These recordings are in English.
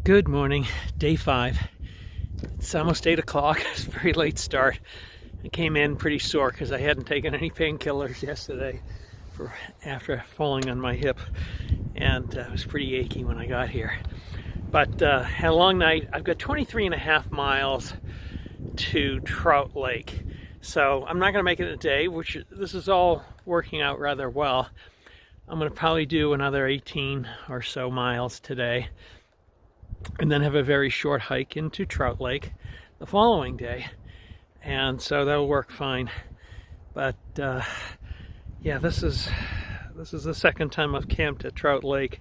Good morning, day 5. It's almost 8 o'clock. It's a very late start. I came in pretty sore because I hadn't taken any painkillers yesterday after falling on my hip, and it was pretty achy when I got here. But had a long night. I've got 23.5 miles to Trout Lake, so I'm not going to make it a day, which this is all working out rather well. I'm going to probably do another 18 or so miles today, and then have a very short hike into Trout Lake the following day, and so that'll work fine. But yeah, this is the second time I've camped at Trout Lake,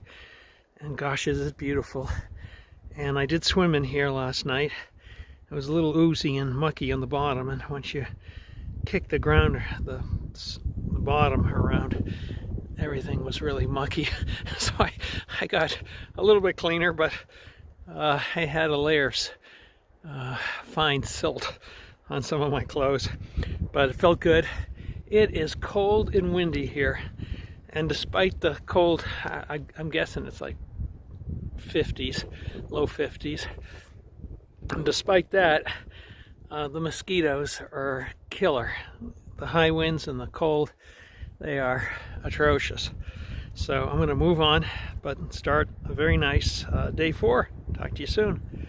and gosh, is it beautiful. And I did swim in here last night. It was a little oozy and mucky on the bottom, and once you kick the ground, the bottom around, everything was really mucky. So I got a little bit cleaner, but I had a layers fine silt on some of my clothes, but it felt good. It is cold and windy here, and despite the cold, I'm guessing it's like 50s, low 50s, and despite that, the mosquitoes are killer. The high winds and the cold, they are atrocious. So I'm going to move on, but start a very nice day 4. Talk to you soon.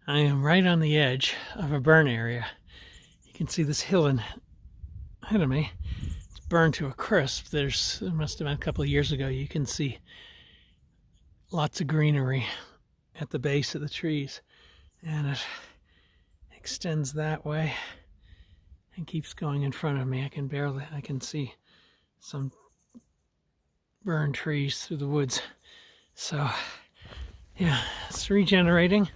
I am right on the edge of a burn area. You can see this hill ahead of me. It's burned to a crisp. It must have been a couple of years ago. You can see lots of greenery at the base of the trees, and it extends that way and keeps going in front of me. I can see some burned trees through the woods. So yeah, it's regenerating.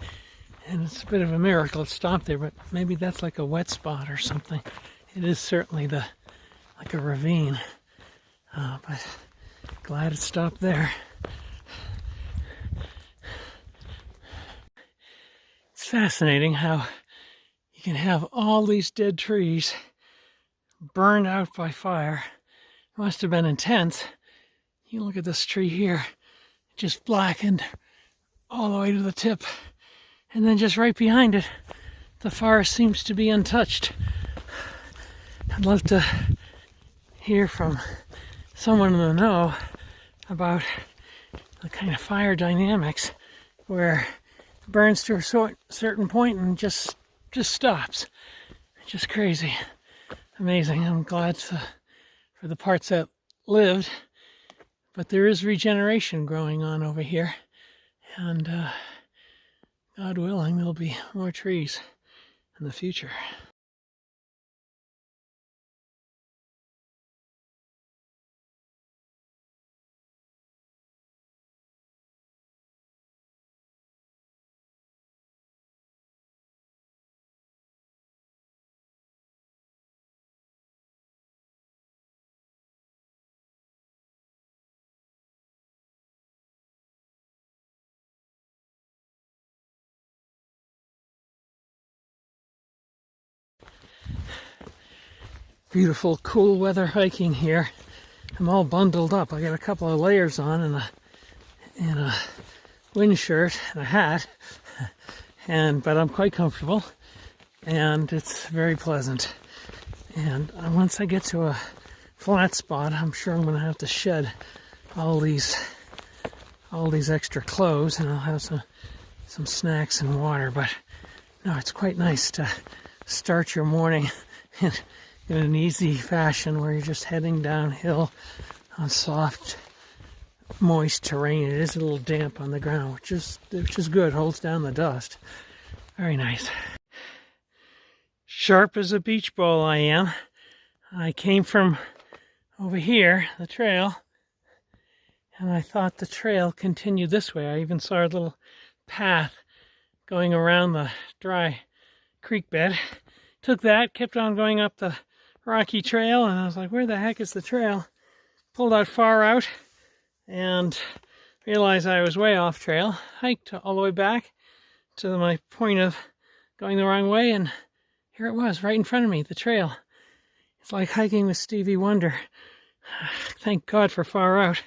And it's a bit of a miracle it stopped there, but maybe that's like a wet spot or something. It is certainly like a ravine, but glad it stopped there. It's fascinating how you can have all these dead trees burned out by fire. It must have been intense. You look at this tree here, just blackened all the way to the tip. And then just right behind it, the forest seems to be untouched. I'd love to hear from someone in the know about the kind of fire dynamics where it burns to a certain point and just stops. It's just crazy. Amazing. I'm glad for the parts that lived, but there is regeneration growing on over here, and God willing, there'll be more trees in the future. Beautiful, cool weather hiking here. I'm all bundled up. I got a couple of layers on and a wind shirt and a hat, but I'm quite comfortable, and it's very pleasant. And once I get to a flat spot, I'm sure I'm going to have to shed all these extra clothes, and I'll have some snacks and water. But no, it's quite nice to start your morning in an easy fashion where you're just heading downhill on soft, moist terrain. It is a little damp on the ground, which is good. Holds down the dust. Very nice. Sharp as a beach ball I am. I came from over here, the trail, and I thought the trail continued this way. I even saw a little path going around the dry creek bed. Took that, kept on going up the rocky trail, and I was like, where the heck is the trail? Pulled out far out and realized I was way off trail. Hiked all the way back to my point of going the wrong way, and here it was, right in front of me, the trail. It's like hiking with Stevie Wonder. Thank God for far out.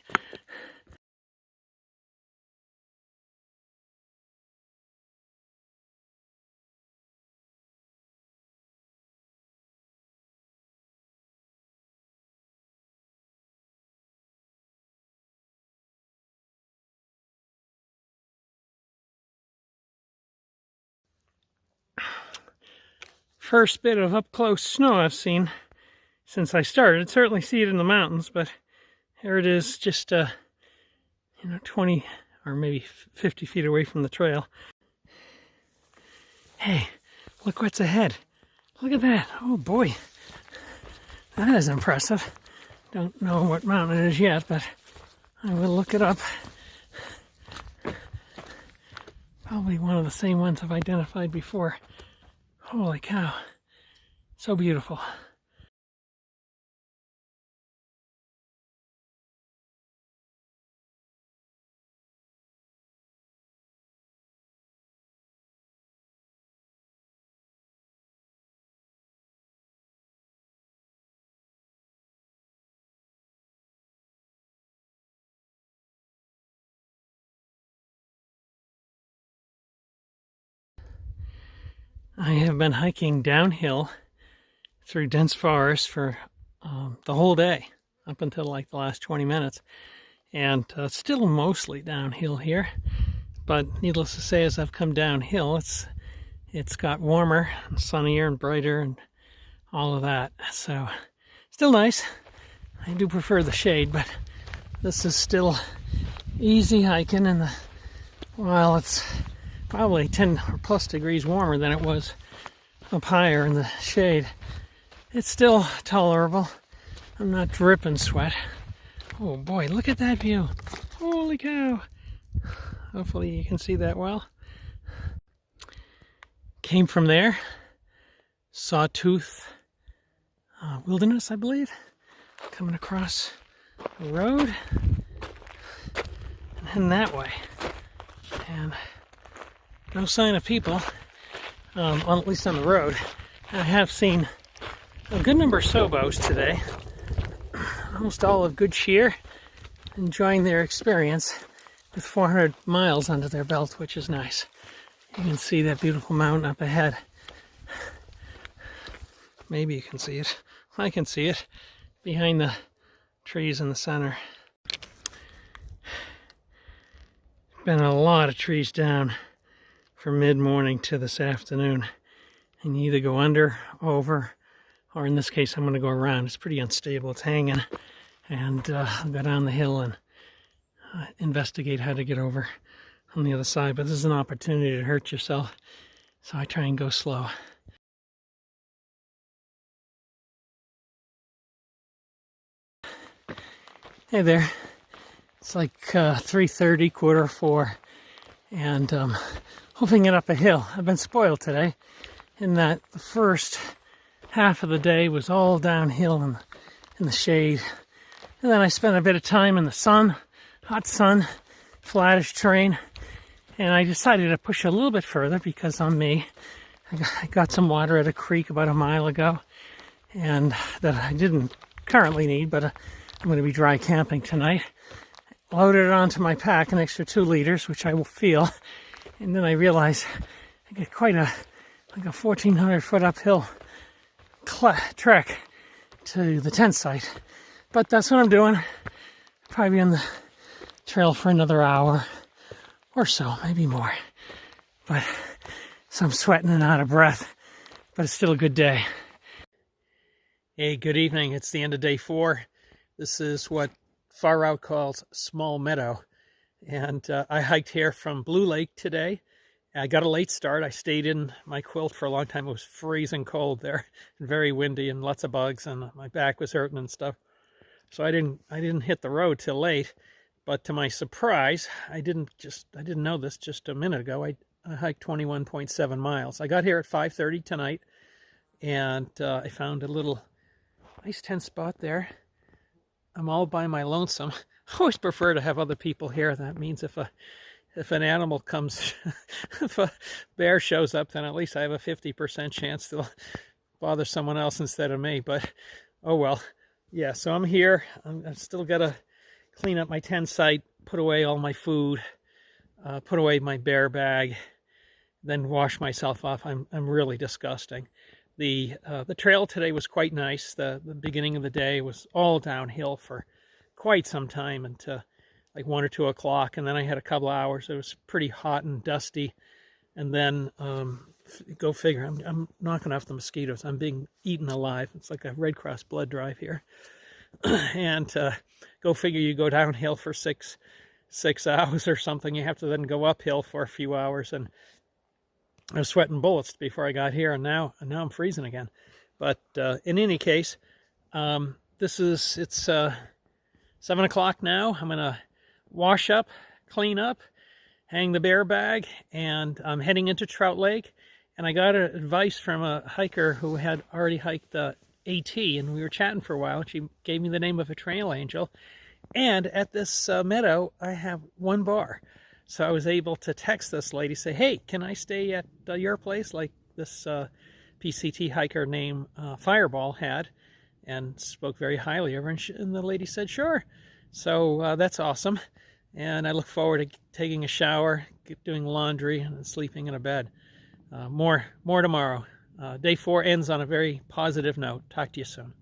First bit of up-close snow I've seen since I started. Certainly see it in the mountains, but here it is, just 20 or maybe 50 feet away from the trail. Hey, look what's ahead. Look at that. Oh boy, that is impressive. Don't know what mountain it is yet, but I will look it up. Probably one of the same ones I've identified before. Holy cow, so beautiful. I have been hiking downhill through dense forest for the whole day, up until like the last 20 minutes, and still mostly downhill here. But needless to say, as I've come downhill, it's got warmer and sunnier and brighter and all of that. So still nice. I do prefer the shade, but this is still easy hiking, and while it's probably 10 or plus degrees warmer than it was up higher in the shade, it's still tolerable. I'm not dripping sweat. Oh boy, look at that view. Holy cow. Hopefully you can see that well. Came from there, Sawtooth Wilderness, I believe. Coming across the road and heading that way. And no sign of people, at least on the road. I have seen a good number of Sobos today, almost all of good cheer, enjoying their experience with 400 miles under their belt, which is nice. You can see that beautiful mountain up ahead. Maybe you can see it. I can see it behind the trees in the center. Been a lot of trees down from mid-morning to this afternoon, and you either go under, over, or in this case I'm going to go around. It's pretty unstable, it's hanging, and I'll go down the hill and investigate how to get over on the other side. But this is an opportunity to hurt yourself, so I try and go slow. Hey there, it's like 3:30, 3:45, and hoping it up a hill. I've been spoiled today in that the first half of the day was all downhill in the shade. And then I spent a bit of time in the sun, hot sun, flattish terrain. And I decided to push a little bit further because on me, I got some water at a creek about a mile ago. And that I didn't currently need, but I'm going to be dry camping tonight. Loaded it onto my pack, an extra 2 liters, which I will feel. And then I realized I get quite a 1,400 foot uphill trek to the tent site. But that's what I'm doing. Probably on the trail for another hour or so, maybe more. But so I'm sweating and out of breath, but it's still a good day. Hey, good evening. It's the end of day 4. This is what Far Out calls Small Meadow. And I hiked here from Blue Lake today. I got a late start. I stayed in my quilt for a long time. It was freezing cold there, and very windy, and lots of bugs, and my back was hurting and stuff. So I didn't hit the road till late. But to my surprise, I didn't know this just a minute ago. I hiked 21.7 miles. I got here at 5:30 tonight, and I found a little nice tent spot there. I'm all by my lonesome. I always prefer to have other people here. That means if an animal comes, if a bear shows up, then at least I have a 50% chance they'll bother someone else instead of me. But oh well. Yeah, so I'm here. I've still got to clean up my tent site, put away all my food, put away my bear bag, then wash myself off. I'm really disgusting. The trail today was quite nice. The beginning of the day was all downhill for quite some time until like 1 or 2 o'clock, and then I had a couple of hours. It was pretty hot and dusty, and then go figure. I'm knocking off the mosquitoes. I'm being eaten alive. It's like a Red Cross blood drive here. And go figure, you go downhill for six hours or something. You have to then go uphill for a few hours, and I was sweating bullets before I got here, and now I'm freezing again. But in any case, it's 7 o'clock now. I'm gonna wash up, clean up, hang the bear bag, and I'm heading into Trout Lake. And I got advice from a hiker who had already hiked the AT, and we were chatting for a while. She gave me the name of a trail angel. And at this meadow, I have 1 bar. So I was able to text this lady, say, hey, can I stay at your place like this PCT hiker named Fireball had, and spoke very highly of her. And the lady said, sure. So that's awesome. And I look forward to taking a shower, doing laundry, and sleeping in a bed. More tomorrow. Day 4 ends on a very positive note. Talk to you soon.